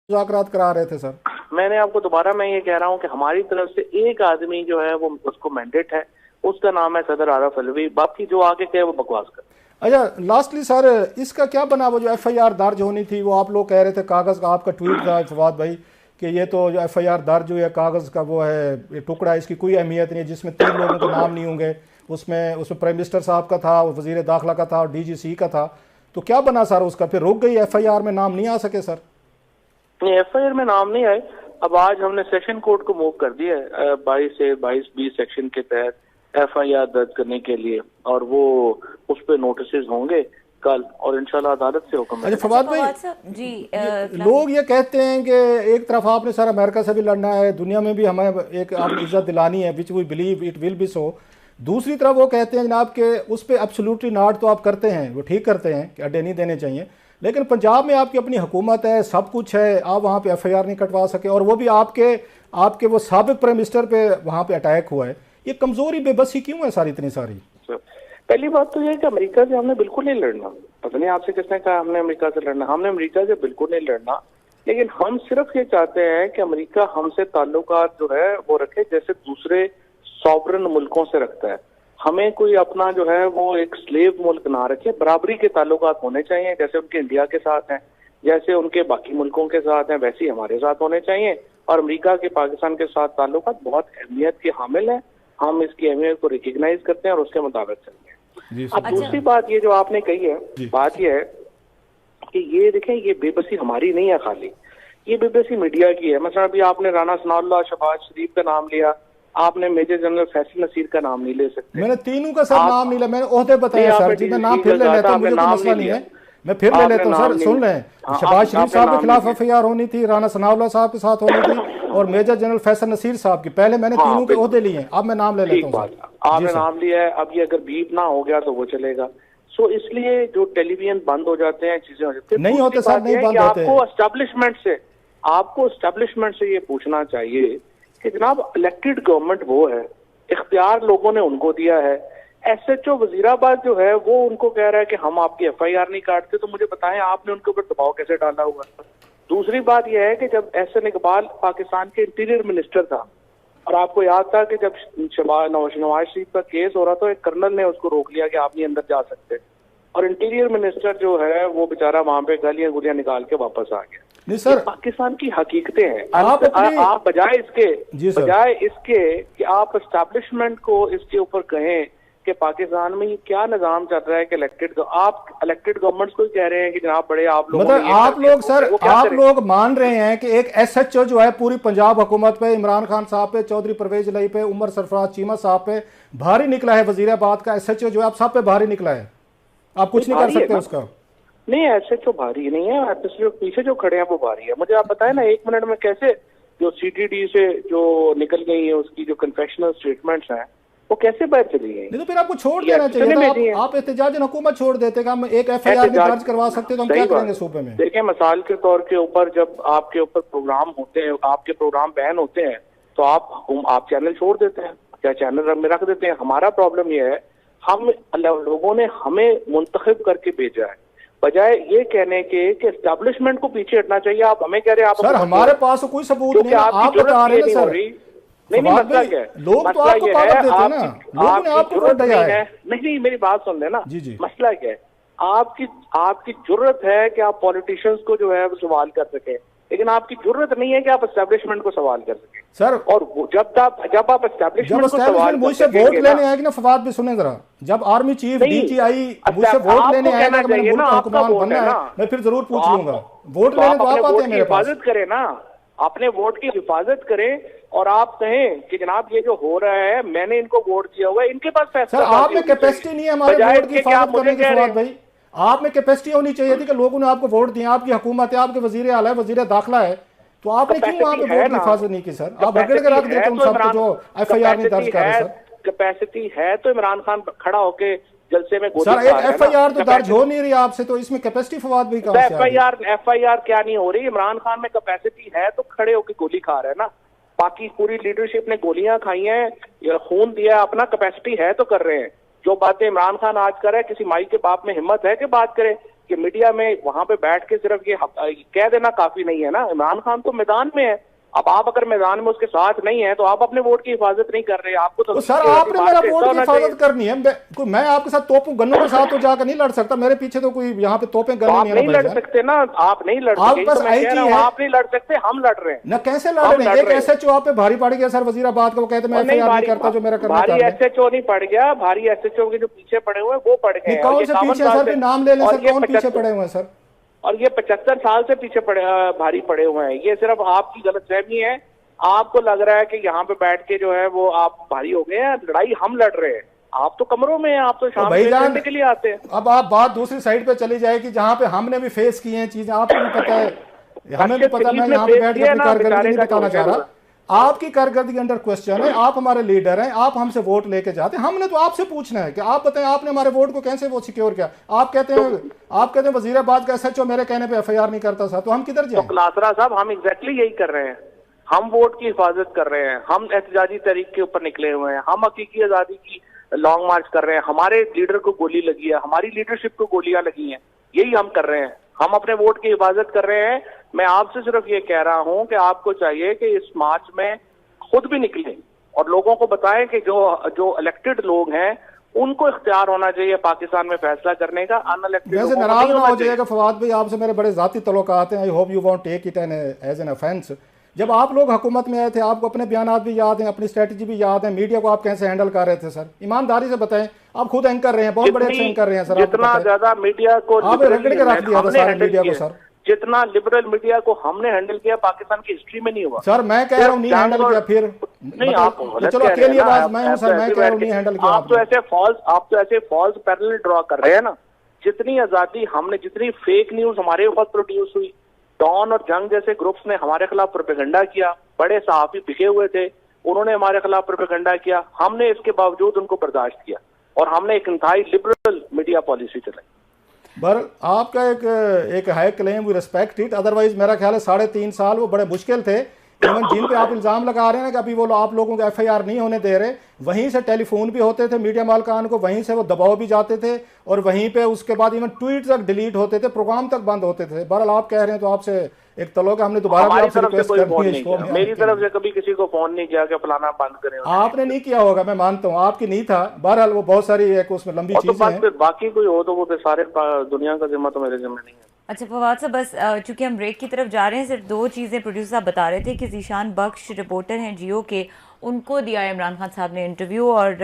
मुज़ाकरात करा रहे थे सर। मैंने आपको दोबारा मैं ये कह रहा हूँ कि हमारी तरफ से एक आदमी जो है वो उसको मैंडेट है, उसका नाम है सदर आरफ अलवी। बाकी जो आगे कहे वो बकवास कर। अच्छा, लास्टली सर, इसका क्या बना? वो जो एफआईआर दर्ज होनी थी, वो आप लोग कह रहे थे कागज़ का, आपका ट्वीट था फवाद भाई कि ये तो जो एफआईआर दर्ज हुई है कागज़ का वो है, ये टुकड़ा, इसकी कोई अहमियत नहीं है, जिसमें 3 लोगों के नाम नहीं होंगे। उसमें उसमें प्राइम मिनिस्टर साहब का था, वजीर दाखिला का था और डीजीसी का था। तो क्या बना सर उसका? फिर रुक गई एफआईआर में, नाम नहीं आ सके सर? नहीं, एफआईआर में नाम नहीं आए। अब आज हमने सेशन कोर्ट को मूव कर दिया है 22 सेक्शन के तहत एफआईआर दर्ज करने के लिए, और वो उस पर नोटिस होंगे कल, और इंशाल्लाह अदालत से हुक्म। अच्छा फवाद भाई जी, लोग ये कहते हैं कि एक तरफ आपने सर अमेरिका से भी लड़ना है, दुनिया में भी हमें एक आपने इज्जत दिलानी है, which we believe it will be so. दूसरी तरफ वो कहते हैं जनाब के उस पर एब्सोल्युटली नॉट, तो आप करते हैं, वो ठीक करते हैं कि अड्डे नहीं देने चाहिए, लेकिन पंजाब में आपकी अपनी हुकूमत है, सब कुछ है, आप वहाँ पे एफआईआर नहीं कटवा सके, और वो भी आपके आपके वो साबिक प्राइम मिनिस्टर पे वहाँ पे अटैक हुआ है। ये कमजोरी बेबसी क्यों है सारी, इतनी सारी? पहली बात तो यह है कि अमेरिका से हमने बिल्कुल नहीं लड़ना। पता नहीं आपसे किसने कहा हमने अमेरिका से लड़ना। हमने अमेरिका से बिल्कुल नहीं लड़ना, लेकिन हम सिर्फ ये चाहते हैं कि अमेरिका हमसे ताल्लुकात जो है वो रखे जैसे दूसरे सॉवरन मुल्कों से रखता है। हमें कोई अपना जो है वो एक स्लेव मुल्क ना रखे, बराबरी के ताल्लुकात होने चाहिए, जैसे उनके इंडिया के साथ हैं, जैसे उनके बाकी मुल्कों के साथ हैं, वैसे ही हमारे साथ होने चाहिए। और अमेरिका के पाकिस्तान के साथ ताल्लुकात बहुत अहमियत के हामिल हैं, हम इसकी अहमियत को रिकग्नाइज करते हैं और उसके मुताबिक चलते हैं। अब दूसरी बात ये जो आपने कही है, बात ये है कि ये देखें, ये बेबसी हमारी नहीं है खाली, ये बेबसी मीडिया की है। मतलब अभी आपने राना सनाउल्लाह, शहबाज शरीफ का नाम लिया, आपने मेजर जनरल फैसल नसीर का नाम नहीं ले सकते। मैंने तीनों का सर नाम नहीं लिया, मैंने ओहदे बताए सर जी, मैं नाम फिर ले लेता हूं, मुझे कोई मसला नहीं है, मैं फिर ले लेता हूं सर। सुन लें, शहबाज शरीफ साहब के खिलाफ एफआईआर होनी थी, राना सनाउल्लाह साहब के साथ होनी थी, और मेजर जनरल फैसल नसीर साहब की। पहले मैंने तीनों के ओहदे लिए, अब मैं नाम ले लेता हूँ। आपने नाम लिया है, अब ये अगर बीप ना हो गया तो वो चलेगा। सो इसलिए जो टेलीविजन बंद हो जाते हैं, चीजें हो जाती हैं, नहीं होते सर, नहीं बंद होते। आपको एस्टेब्लिशमेंट से ये पूछना चाहिए कि जनाब इलेक्टेड गवर्नमेंट वो है, इख्तियार लोगों ने उनको दिया है। एसएचओ वजीराबाद जो है वो उनको कह रहा है कि हम आपकी एफआईआर नहीं काटते, तो मुझे बताएं आपने उनके ऊपर दबाव कैसे डाला हुआ। दूसरी बात यह है कि जब एहसन इकबाल पाकिस्तान के इंटीरियर मिनिस्टर था, और आपको याद था कि जब नवाज शरीफ का केस हो रहा था, एक कर्नल ने उसको रोक लिया कि आप नहीं अंदर जा सकते, और इंटीरियर मिनिस्टर जो है वो बेचारा वहां पे गालियां गुलियां निकाल के वापस आ गया। नहीं सर, पाकिस्तान की हकीकतें हैं। आप बजाय इसके कि आप एस्टैब्लिशमेंट को इसके ऊपर कहें कि पाकिस्तान में ये क्या निजाम चल रहा है कि आप इलेक्टेड गवर्नमेंट्स को कह रहे हैं कि जनाब बड़े आप लोग, मतलब आप लोग सर, आप लोग मान रहे हैं कि एक एसएचओ जो है पूरी पंजाब हुकूमत पे, इमरान खान साहब पे, चौधरी परवेज इलाही पे, उमर सरफराज चीमा साहब पे भारी निकला है। वजीराबाद का एसएचओ जो है आप सब पे भारी निकला है, आप कुछ नहीं कर सकते उसका। नहीं, एसएचओ भारी नहीं है, पीछे जो खड़े हैं वो भारी है। मुझे आप बताएं ना, 1 मिनट में कैसे जो सीटीडी से जो निकल गई है उसकी जो कन्फेशनल स्टेटमेंट्स हैं वो कैसे बाहर चली गई? नहीं तो फिर आपको छोड़ देना चाहिए था। आप एहतजाज हुकूमत छोड़ देते कि हम एक एफआईआर भी दर्ज करवा सकते, तो हम क्या करेंगे सूबे में? देखिए, मिसाल के तौर के ऊपर जब आपके ऊपर प्रोग्राम होते हैं, आपके प्रोग्राम बैन होते हैं, तो आप चैनल छोड़ देते हैं या चैनल में रख देते हैं। हमारा प्रॉब्लम यह है, हम लोगों ने हमें मुंतखब करके भेजा है, बजाय ये कहने के कि एस्टैब्लिशमेंट को पीछे हटना चाहिए। आप हमें कह रहे हैं सर हमारे पास कोई सबूत नहीं है, आप बता रहे हैं सर। नहीं, मसला क्या है? लोग तो आपको पागल देते हैं ना, लोगों ने आपको वोट दिया है। नहीं, मेरी बात सुन लेना। जी। मसला क्या है? आपकी जरूरत है कि आप पॉलिटिशियंस को जो है वो सवाल कर सके, लेकिन आपकी जरूरत नहीं है कि आप एस्टैब्लिशमेंट को सवाल कर सके सर। और जब आप एस्टैब्लिशमेंट को सवाल मुझसे वोट लेने आएगी ना, फवाद भी सुने जरा, जब आर्मी चीफ डीजीआई मुझसे वोट लेने आएगा कि मैंने मुल्क का हुक्मरान बनना है, मैं फिर जरूर पूछ लूंगा। वोट लेने तो आप आते हैं मेरे पास। हिफाजत करें ना, अपने वोट की हिफाजत करें, और आप कहें कि जनाब ये जो हो रहा है, मैंने इनको वोट दिया हुआ है, इनके पास फैसला। सर आप में कैपेसिटी नहीं है हमारे वोट की हिफाजत करने की। फवाद भाई, आप में कैपेसिटी होनी चाहिए थी कि लोगों ने आपको वोट दिया, आपकी हुकूमत है, आपके वजीर आला है, वजीर दाखिला है, तो आपने क्यों वहां पे वोट की हिफाजत नहीं की? सर आप रगड़ के रख देते उन सबको जो एफआईआर नहीं दर्ज कर रहे। सर कैपेसिटी है तो इमरान खान खड़ा होके जलसे में गोली सर, एक एफआईआर तो दर्ज हो नहीं रही आपसे, तो इसमें कैपेसिटी फवाद भी कहां से? एफआईआर क्या नहीं हो रही? इमरान खान में कैपेसिटी है तो खड़े होकर गोली खा रहे हैं ना। बाकी पूरी लीडरशिप ने गोलियां खाई हैं, खून दिया, अपना कैपेसिटी है तो कर रहे हैं। जो बातें इमरान खान आज कर रहे हैं, किसी माई के बाप में हिम्मत है कि बात करे? कि मीडिया में वहां पे बैठ के सिर्फ ये कह देना काफी नहीं है ना। इमरान खान तो मैदान में है, अब आप अगर मैदान में उसके साथ नहीं है तो आप अपने वोट की हिफाजत नहीं कर रहे। आपको तो सर आपने मेरा वोट की हिफाजत करनी है। मैं आपके साथ तोपों गन्नों के साथ तो जाकर नहीं लड़ सकता, मेरे पीछे तो कोई यहाँ पे तोपें गन्ने नहीं लड़ सकते ना, आप नहीं लड़ सकते, बस आप नहीं लड़ सकते, हम लड़ रहे हैं ना। कैसे लड़ रहे हैं? एक SHO आप पे भारी पड़ गया सर वजीराबाद का, वो कहते मैं FIR नहीं करता जो मेरा करना भारी SHO नहीं पड़ गया, भारी SHO के जो पीछे पड़े हुए वो पड़ गए। कौन से पीछे सर? नाम ले लें सर, कौन पीछे पड़े हुए हैं सर? और ये 75 साल से पीछे भारी पड़े हुए हैं। ये सिर्फ आपकी गलतफहमी है, आपको लग रहा है कि यहाँ पे बैठ के जो है वो आप भारी हो गए हैं। लड़ाई हम लड़ रहे हैं, आप तो कमरों में हैं, आप तो शाम को के लिए आते हैं। अब आप बात दूसरी साइड पे चली जाएगी जहाँ पे हमने भी फेस की हैं चीजें, आपको भी पता है, हमें भी पता। मैं यहाँ पे बैठ के अपनी कारकर्दगी नहीं बताना चाह रहा, आपकी कारकर्दगी अंडर क्वेश्चन है। आप हमारे लीडर हैं, आप हमसे वोट लेके जाते हैं, हमने तो आपसे पूछना है कि आप बताएं आपने हमारे वोट को कैसे वो सिक्योर किया। आप कहते हैं वजीराबाद का SHO मेरे कहने पे FIR नहीं करता साहब, तो हम किधर जाएं? तो क्लासरा साहब हम एग्जैक्टली यही कर रहे हैं, हम वोट की हिफाजत कर रहे हैं, हम एहतजाजी तहरीक के ऊपर निकले हुए हैं, हम हकीकी आजादी की लॉन्ग मार्च कर रहे हैं। हमारे लीडर को गोली लगी है, हमारी लीडरशिप को गोलियां लगी हैं, यही हम कर रहे हैं, हम अपने वोट की हिफाजत कर रहे हैं। मैं आपसे सिर्फ ये कह रहा हूं कि आपको चाहिए कि इस मार्च में खुद भी निकलें और लोगों को बताएं कि जो इलेक्टेड लोग हैं उनको इख्तियार होना चाहिए पाकिस्तान में फैसला करने का। अनइलेक्टेड वैसे नाराज ना हो जाइएगा फवाद भाई, आपसे मेरे बड़े जाती तल्लुकात हैं, I hope you won't take it as an offence. जब आप लोग हुकूमत में आए थे, आपको अपने बयान भी याद हैं, अपनी स्ट्रेटजी भी याद है, मीडिया को आप कैसे हैंडल कर रहे थे सर? ईमानदारी से बताएं, आप खुद एंकर रहे हैं, बहुत बड़े अच्छे एंकर रहे हैं सर। जितना ज्यादा मीडिया को आपने रगड़ के रख दिया था सारे मीडिया को सर, जितना लिबरल मीडिया को हमने हैंडल किया पाकिस्तान की हिस्ट्री में नहीं हुआ सर। मैं कह रहा हूँ नहीं हैंडल किया, फिर नहीं आप चलो अकेली आवाज मैं हूँ सर, मैं कह रहा हूँ नहीं हैंडल किया। आप तो ऐसे फॉल्स पैरेलल ड्रॉ कर रहे हैं ना। जितनी आजादी हमने, जितनी फेक न्यूज हमारे ऊपर प्रोड्यूस हुई, डॉन और जंग जैसे ग्रुप्स ने हमारे खिलाफ प्रोपेगेंडा किया, बड़े सहाफी बिके हुए थे, उन्होंने हमारे खिलाफ प्रोपेगेंडा किया, हमने इसके बावजूद उनको बर्दाश्त किया और हमने एक इंतहाई लिबरल मीडिया पॉलिसी चलाई। बर आपका एक high claim, we respect it, otherwise मेरा ख्याल है 3.5 साल वो बड़े मुश्किल थे। इवन जिन पे आप इल्ज़ाम लगा रहे हैं ना कि अभी वो आप लोगों को FIR नहीं होने दे रहे, वहीं से टेलीफोन भी होते थे मीडिया मालकान को, वहीं से वो दबाव भी जाते थे और वहीं पे उसके बाद इवन ट्वीट तक डिलीट होते थे, प्रोग्राम तक बंद होते थे। बहरहाल आप कह रहे हैं तो आपसे एक तलों का हमने दोबारा भी आपसे रिक्वेस्ट करनी है शो में। मेरी तरफ से कभी किसी को फोन नहीं किया कि फलाना बंद करें। आपने नहीं किया होगा, मैं मानता हूँ, आपकी नहीं था। बहरहाल वो बहुत सारी एक उसमें लंबी चीजें हैं, बाकी कोई हो तो वो सारे दुनिया का जिम्मा तो मेरे जिम्मे नहीं है। अच्छा फवाद साहब, बस चूंकि हम ब्रेक की तरफ जा रहे हैं, सिर्फ 2 चीज़ें प्रोड्यूसर साहब बता रहे थे कि ज़ीशान बख्श रिपोर्टर हैं जियो के, उनको दिया इमरान खान साहब ने इंटरव्यू और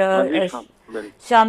शाम में